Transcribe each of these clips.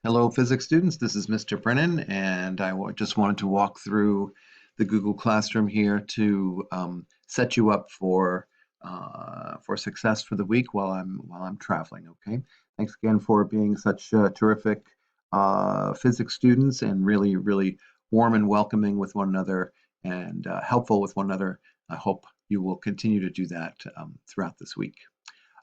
Hello, physics students. This is Mr. Brennan, and just wanted to walk through the Google Classroom here to set you up for success for the week while I'm traveling. Okay. Thanks again for being such terrific physics students and really warm and welcoming with one another and helpful with one another. I hope you will continue to do that throughout this week.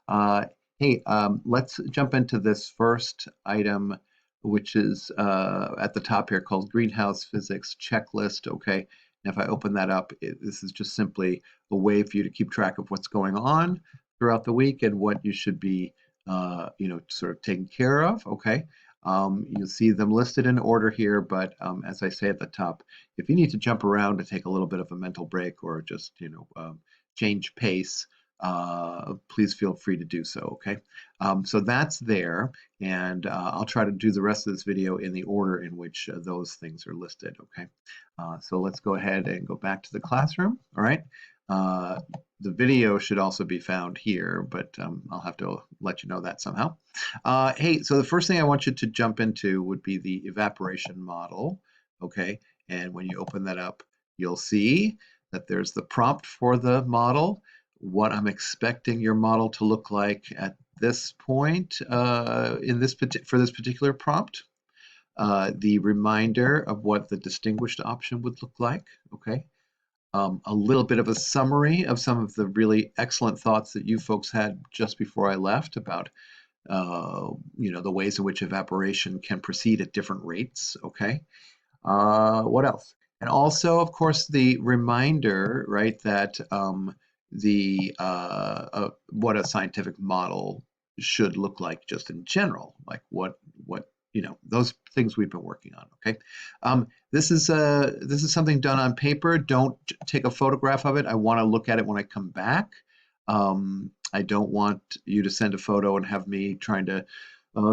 Uh, hey, let's jump into this first item, which is at the top here called Greenhouse Physics Checklist. Okay, and if I open that up, this is just simply a way for you to keep track of what's going on throughout the week and what you should be, sort of taking care of. Okay. You'll see them listed in order here, but as I say at the top, if you need to jump around to take a little bit of a mental break or just, change pace, please feel free to do so, okay? So that's there, and I'll try to do the rest of this video in the order in which those things are listed, okay? So let's go ahead and go back to the classroom, all right? Uh, the video should also be found here, but I'll have to let you know that somehow. Hey, so the first thing I want you to jump into would be the evaporation model, okay? And when you open that up, you'll see that there's the prompt for the model, what I'm expecting your model to look like at this point for this particular prompt, the reminder of what the distinguished option would look like, okay? A little bit of a summary of some of the really excellent thoughts that you folks had just before I left about the ways in which evaporation can proceed at different rates, okay? What else? And also, of course, the reminder, right, that what a scientific model should look like just in general, like what those things we've been working on. Okay, this is something done on paper. Don't take a photograph of it. I want to look at it when I come back. I don't want you to send a photo and have me trying to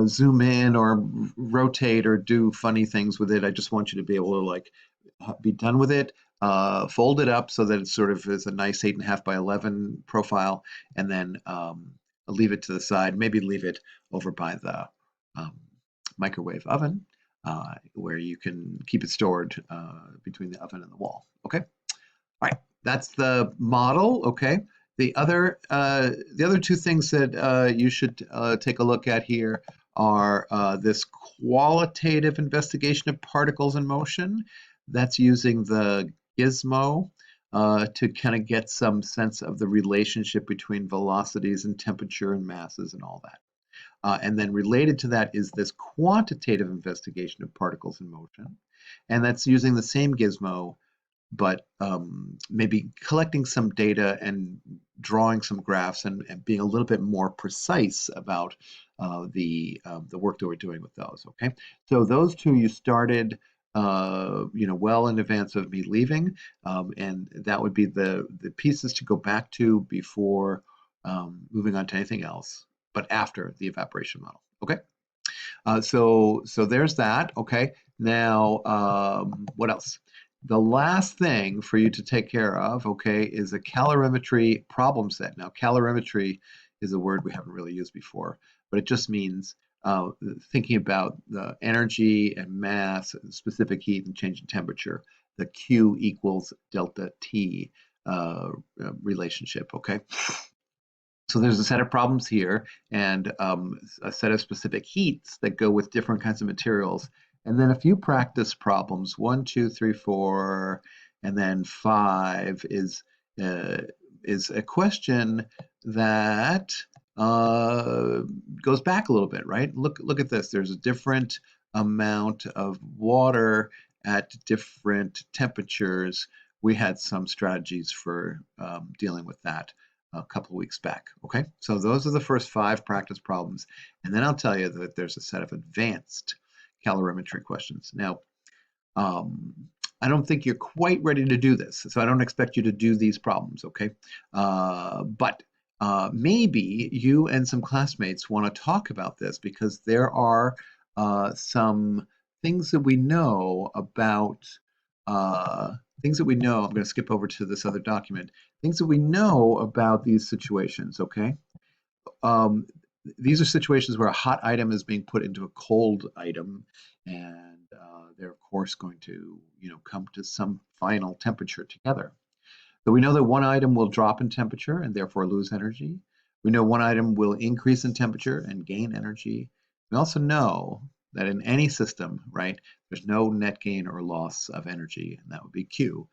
zoom in or rotate or do funny things with it. I just want you to be able to like be done with it, fold it up so that it sort of is a nice 8.5 by 11 profile, and then leave it to the side. Maybe leave it over by the um, microwave oven where you can keep it stored between the oven and the wall. Okay. All right, that's the model. Okay. The other two things that you should take a look at here are this qualitative investigation of particles in motion. That's using the gizmo to kind of get some sense of the relationship between velocities and temperature and masses and all that. And then related to that is this quantitative investigation of particles in motion. And that's using the same gizmo, but maybe collecting some data and drawing some graphs and being a little bit more precise about the work that we're doing with those. Okay, so those two you started, well in advance of me leaving, and that would be the pieces to go back to before moving on to anything else, but after the evaporation model. Okay. So there's that. Okay. Now, what else? The last thing for you to take care of, okay, is a calorimetry problem set. Now, calorimetry is a word we haven't really used before, but it just means thinking about the energy and mass, specific heat and change in temperature, the Q equals delta T relationship, okay? So there's a set of problems here and a set of specific heats that go with different kinds of materials. And then a few practice problems, 1, 2, 3, 4, and then 5 is a question that goes back a little bit, right? Look at this. There's a different amount of water at different temperatures. We had some strategies for dealing with that a couple of weeks back. Okay, so those are the first 5 practice problems, and then I'll tell you that there's a set of advanced calorimetry questions. Now, I don't think you're quite ready to do this, so I don't expect you to do these problems. Okay, but maybe you and some classmates want to talk about this because there are some things that we know about things that we know. I'm going to skip over to this other document. Things that we know about these situations. Okay, um, these are situations where a hot item is being put into a cold item, and they're of course going to, come to some final temperature together. So we know that one item will drop in temperature and therefore lose energy. We know one item will increase in temperature and gain energy. We also know that in any system, right, there's no net gain or loss of energy, and that would be Q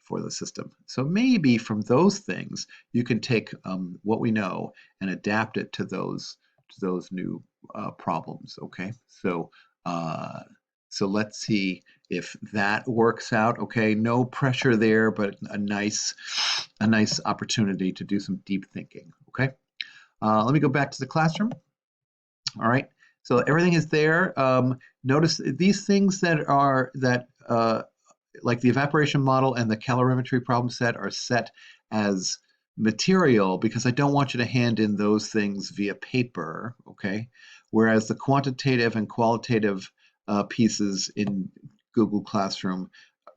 for the system. So maybe from those things, you can take what we know and adapt it to those new problems. Okay, uh, so let's see if that works out. Okay, no pressure there, but a nice opportunity to do some deep thinking. Okay, let me go back to the classroom. All right, so everything is there. Notice these things that are like the evaporation model and the calorimetry problem set are set as material because I don't want you to hand in those things via paper, okay? Whereas the quantitative and qualitative pieces in Google Classroom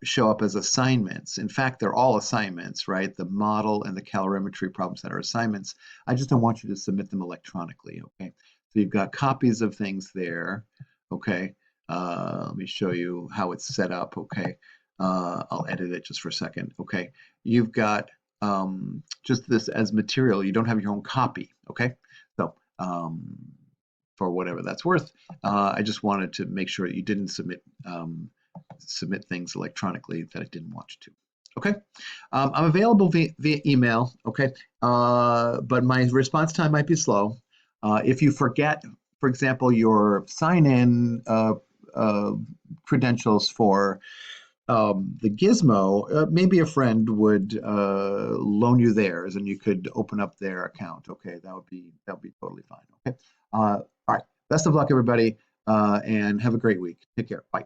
show up as assignments. In fact, they're all assignments, right? The model and the calorimetry problem set are assignments. I just don't want you to submit them electronically, okay? So you've got copies of things there, okay? Let me show you how it's set up, okay? I'll edit it just for a second. Okay, you've got just this as material. You don't have your own copy. Okay, so for whatever that's worth, I just wanted to make sure that you didn't submit things electronically that I didn't want you to. Okay, I'm available via email. Okay, but my response time might be slow. If you forget, for example, your sign-in credentials for the gizmo, maybe a friend would loan you theirs, and you could open up their account. Okay, that would be totally fine. Okay, all right. Best of luck, everybody, and have a great week. Take care. Bye.